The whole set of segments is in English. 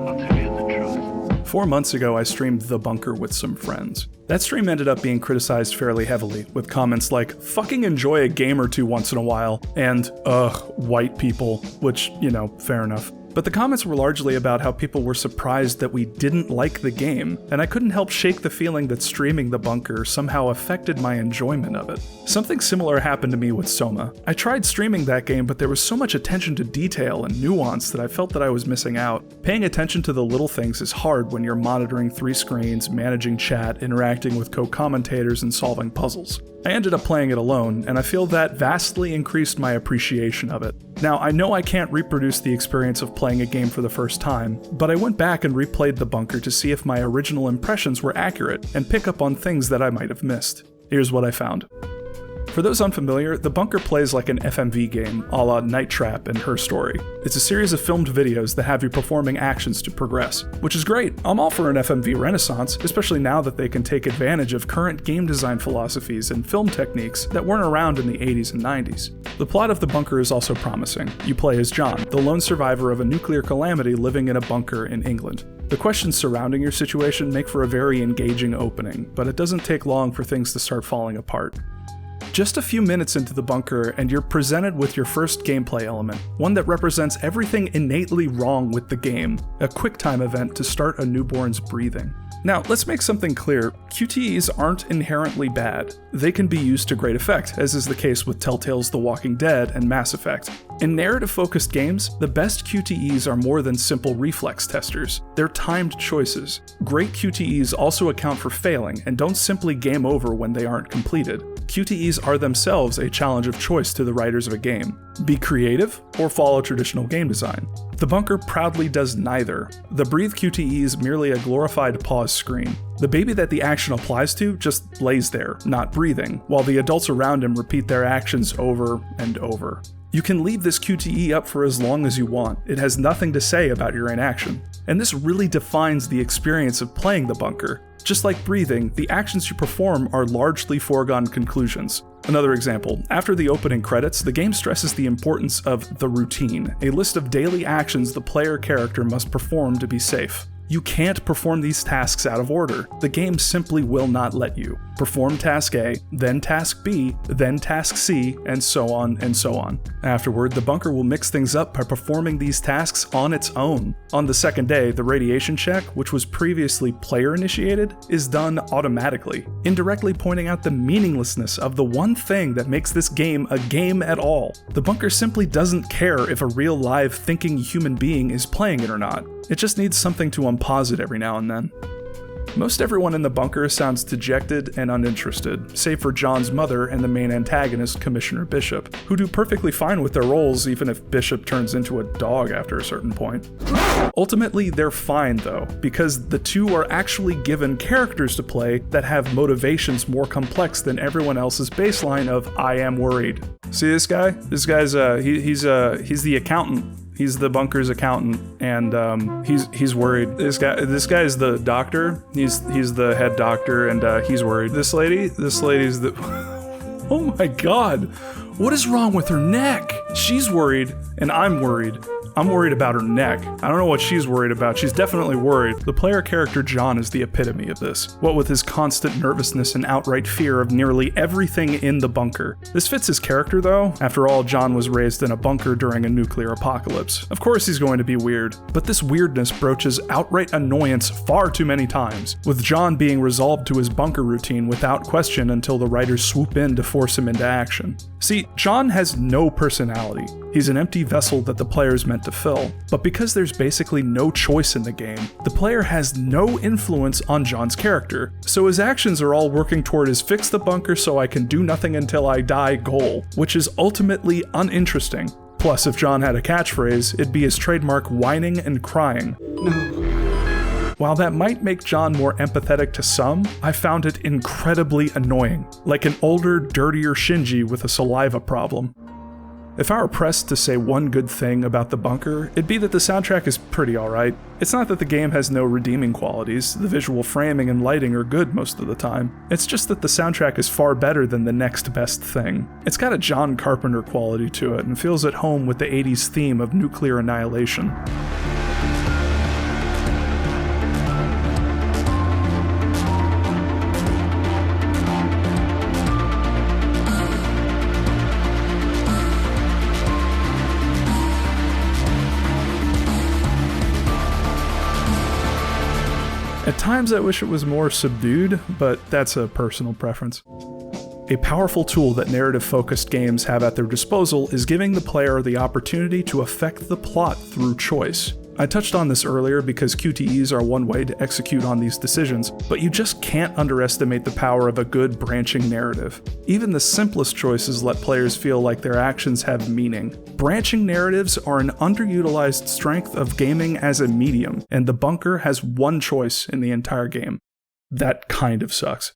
I'll tell you the truth. 4 months ago, I streamed The Bunker with some friends. That stream ended up being criticized fairly heavily, with comments like, fucking enjoy a game or two once in a while, and, white people, which, fair enough. But the comments were largely about how people were surprised that we didn't like the game, and I couldn't help shake the feeling that streaming The Bunker somehow affected my enjoyment of it. Something similar happened to me with Soma. I tried streaming that game, but there was so much attention to detail and nuance that I felt that I was missing out. Paying attention to the little things is hard when you're monitoring 3 screens, managing chat, interacting with co-commentators, and solving puzzles. I ended up playing it alone, and I feel that vastly increased my appreciation of it. Now, I know I can't reproduce the experience of playing a game for the first time, but I went back and replayed The Bunker to see if my original impressions were accurate and pick up on things that I might have missed. Here's what I found. For those unfamiliar, The Bunker plays like an FMV game, a la Night Trap and Her Story. It's a series of filmed videos that have you performing actions to progress, which is great. I'm all for an FMV renaissance, especially now that they can take advantage of current game design philosophies and film techniques that weren't around in the 80s and 90s. The plot of The Bunker is also promising. You play as John, the lone survivor of a nuclear calamity living in a bunker in England. The questions surrounding your situation make for a very engaging opening, but it doesn't take long for things to start falling apart. Just a few minutes into The Bunker, and you're presented with your first gameplay element, one that represents everything innately wrong with the game, a QuickTime event to start a newborn's breathing. Now, let's make something clear. QTEs aren't inherently bad. They can be used to great effect, as is the case with Telltale's The Walking Dead and Mass Effect. In narrative-focused games, the best QTEs are more than simple reflex testers. They're timed choices. Great QTEs also account for failing, and don't simply game over when they aren't completed. QTEs are themselves a challenge of choice to the writers of a game. Be creative, or follow traditional game design. The Bunker proudly does neither. The Breathe QTE is merely a glorified pause screen. The baby that the action applies to just lays there, not breathing, while the adults around him repeat their actions over and over. You can leave this QTE up for as long as you want. It has nothing to say about your inaction. And this really defines the experience of playing The Bunker. Just like breathing, the actions you perform are largely foregone conclusions. Another example, after the opening credits, the game stresses the importance of the routine, a list of daily actions the player character must perform to be safe. You can't perform these tasks out of order. The game simply will not let you. Perform task A, then task B, then task C, and so on and so on. Afterward, the Bunker will mix things up by performing these tasks on its own. On the second day, the radiation check, which was previously player-initiated, is done automatically, indirectly pointing out the meaninglessness of the one thing that makes this game a game at all. The Bunker simply doesn't care if a real live thinking human being is playing it or not. It just needs something to unpause it every now and then. Most everyone in The Bunker sounds dejected and uninterested, save for John's mother and the main antagonist, Commissioner Bishop, who do perfectly fine with their roles even if Bishop turns into a dog after a certain point. Ultimately, they're fine though, because the two are actually given characters to play that have motivations more complex than everyone else's baseline of "I am worried." See this guy? This guy's he's the accountant. He's the Bunker's accountant, and he's worried. This guy is the doctor. He's the head doctor, and he's worried. This lady's the. Oh my God, what is wrong with her neck? She's worried, and I'm worried. I'm worried about her neck. I don't know what she's worried about. She's definitely worried. The player character John is the epitome of this, what with his constant nervousness and outright fear of nearly everything in the bunker. This fits his character though. After all, John was raised in a bunker during a nuclear apocalypse. Of course he's going to be weird, but this weirdness broaches outright annoyance far too many times, with John being resolved to his bunker routine without question until the writers swoop in to force him into action. See, John has no personality. He's an empty vessel that the player's meant to fill, but because there's basically no choice in the game, the player has no influence on John's character, so his actions are all working toward his fix the bunker so I can do nothing until I die goal, which is ultimately uninteresting. Plus, if John had a catchphrase, it'd be his trademark whining and crying. No. While that might make John more empathetic to some, I found it incredibly annoying, like an older, dirtier Shinji with a saliva problem. If I were pressed to say one good thing about The Bunker, it'd be that the soundtrack is pretty alright. It's not that the game has no redeeming qualities, the visual framing and lighting are good most of the time. It's just that the soundtrack is far better than the next best thing. It's got a John Carpenter quality to it and feels at home with the 80s theme of nuclear annihilation. At times I wish it was more subdued, but that's a personal preference. A powerful tool that narrative-focused games have at their disposal is giving the player the opportunity to affect the plot through choice. I touched on this earlier because QTEs are one way to execute on these decisions, but you just can't underestimate the power of a good branching narrative. Even the simplest choices let players feel like their actions have meaning. Branching narratives are an underutilized strength of gaming as a medium, and the bunker has one choice in the entire game. That kind of sucks.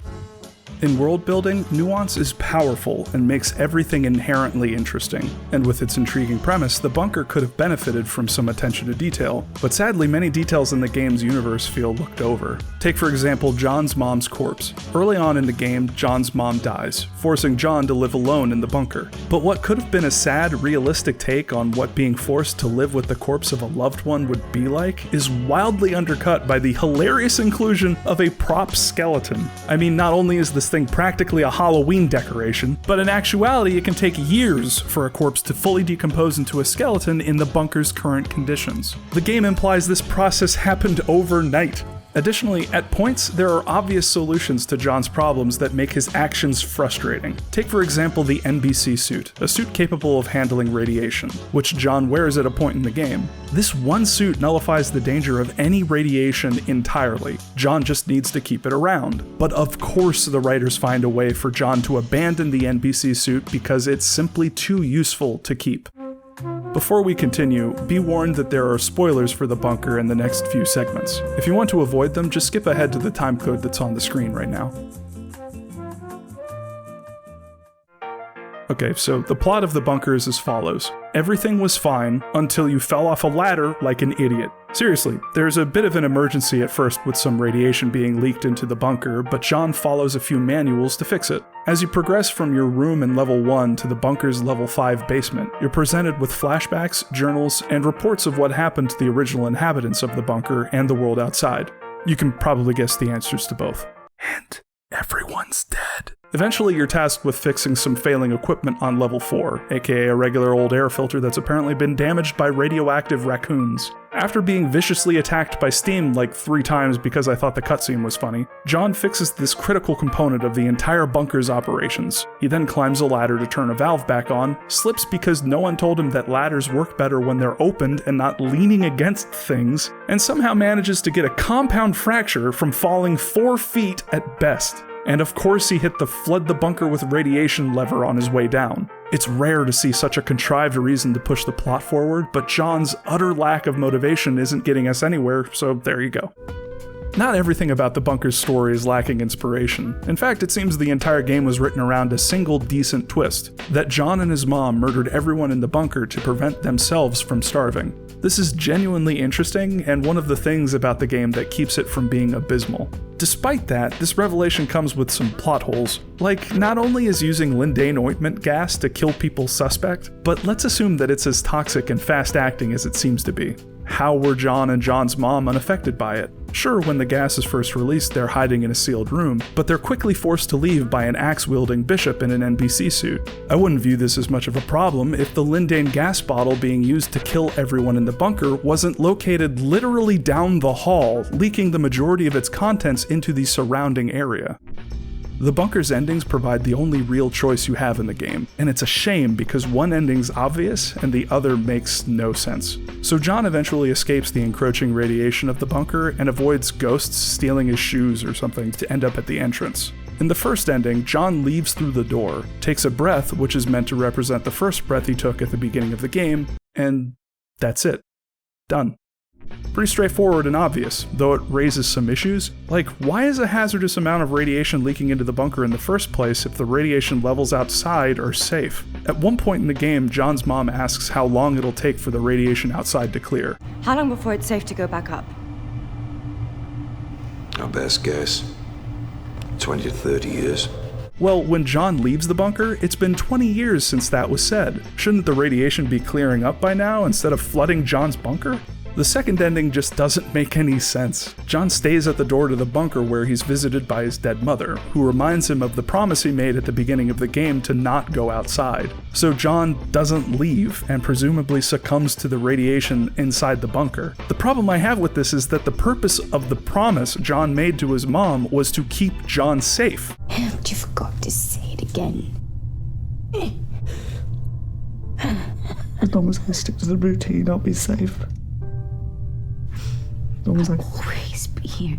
In world building, nuance is powerful and makes everything inherently interesting, and with its intriguing premise, the bunker could have benefited from some attention to detail, but sadly many details in the game's universe feel looked over. Take for example John's mom's corpse. Early on in the game, John's mom dies, forcing John to live alone in the bunker. But what could have been a sad, realistic take on what being forced to live with the corpse of a loved one would be like is wildly undercut by the hilarious inclusion of a prop skeleton. I mean, not only is this thing practically a Halloween decoration, but in actuality it can take years for a corpse to fully decompose into a skeleton in the bunker's current conditions. The game implies this process happened overnight. Additionally, at points, there are obvious solutions to John's problems that make his actions frustrating. Take for example the NBC suit, a suit capable of handling radiation, which John wears at a point in the game. This one suit nullifies the danger of any radiation entirely. John just needs to keep it around. But of course the writers find a way for John to abandon the NBC suit because it's simply too useful to keep. Before we continue, be warned that there are spoilers for the bunker in the next few segments. If you want to avoid them, just skip ahead to the timecode that's on the screen right now. Okay, so the plot of the bunker is as follows. Everything was fine until you fell off a ladder like an idiot. Seriously, there's a bit of an emergency at first with some radiation being leaked into the bunker, but John follows a few manuals to fix it. As you progress from your room in level 1 to the bunker's level 5 basement, you're presented with flashbacks, journals, and reports of what happened to the original inhabitants of the bunker and the world outside. You can probably guess the answers to both. And everyone's dead. Eventually, you're tasked with fixing some failing equipment on level 4, aka a regular old air filter that's apparently been damaged by radioactive raccoons. After being viciously attacked by steam like 3 times because I thought the cutscene was funny, John fixes this critical component of the entire bunker's operations. He then climbs a ladder to turn a valve back on, slips because no one told him that ladders work better when they're opened and not leaning against things, and somehow manages to get a compound fracture from falling 4 feet at best. And of course he hit the flood the bunker with radiation lever on his way down. It's rare to see such a contrived reason to push the plot forward, but John's utter lack of motivation isn't getting us anywhere, so there you go. Not everything about the bunker's story is lacking inspiration. In fact, it seems the entire game was written around a single decent twist, that John and his mom murdered everyone in the bunker to prevent themselves from starving. This is genuinely interesting, and one of the things about the game that keeps it from being abysmal. Despite that, this revelation comes with some plot holes. Like, not only is using lindane ointment gas to kill people suspect, but let's assume that it's as toxic and fast-acting as it seems to be. How were John and John's mom unaffected by it? Sure, when the gas is first released, they're hiding in a sealed room, but they're quickly forced to leave by an axe-wielding bishop in an NPC suit. I wouldn't view this as much of a problem if the lindane gas bottle being used to kill everyone in the bunker wasn't located literally down the hall, leaking the majority of its contents into the surrounding area. The bunker's endings provide the only real choice you have in the game, and it's a shame because one ending's obvious and the other makes no sense. So John eventually escapes the encroaching radiation of the bunker and avoids ghosts stealing his shoes or something to end up at the entrance. In the first ending, John leaves through the door, takes a breath which is meant to represent the first breath he took at the beginning of the game, and that's it. Done. Pretty straightforward and obvious, though it raises some issues. Like, why is a hazardous amount of radiation leaking into the bunker in the first place if the radiation levels outside are safe? At one point in the game, John's mom asks how long it'll take for the radiation outside to clear. How long before it's safe to go back up? Our best guess, 20 to 30 years. Well, when John leaves the bunker, it's been 20 years since that was said. Shouldn't the radiation be clearing up by now instead of flooding John's bunker? The second ending just doesn't make any sense. John stays at the door to the bunker where he's visited by his dead mother, who reminds him of the promise he made at the beginning of the game to not go outside. So John doesn't leave and presumably succumbs to the radiation inside the bunker. The problem I have with this is that the purpose of the promise John made to his mom was to keep John safe. You forgot to say it again. As long as I stick to the routine, I'll be safe. As long as I Always be here.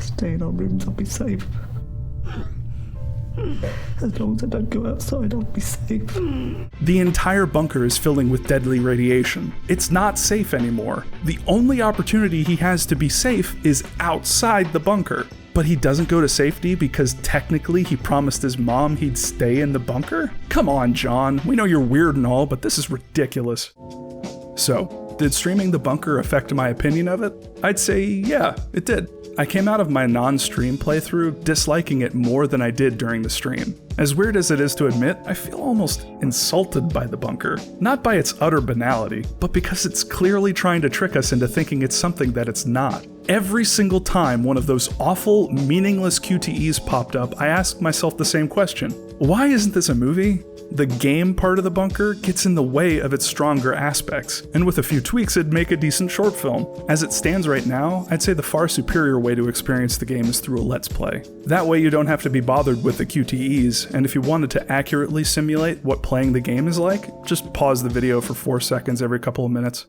stay in our rooms, I'll be safe. As long as I don't go outside, I'll be safe. The entire bunker is filling with deadly radiation. It's not safe anymore. The only opportunity he has to be safe is outside the bunker. But he doesn't go to safety because technically he promised his mom he'd stay in the bunker? Come on, John. We know you're weird and all, but this is ridiculous. So, did streaming the bunker affect my opinion of it? I'd say yeah, it did. I came out of my non-stream playthrough disliking it more than I did during the stream. As weird as it is to admit, I feel almost insulted by the bunker. Not by its utter banality, but because it's clearly trying to trick us into thinking it's something that it's not. Every single time one of those awful, meaningless QTEs popped up, I asked myself the same question. Why isn't this a movie? The game part of the bunker gets in the way of its stronger aspects, and with a few tweaks it'd make a decent short film. As it stands right now, I'd say the far superior way to experience the game is through a Let's Play. That way you don't have to be bothered with the QTEs, and if you wanted to accurately simulate what playing the game is like, just pause the video for 4 seconds every couple of minutes.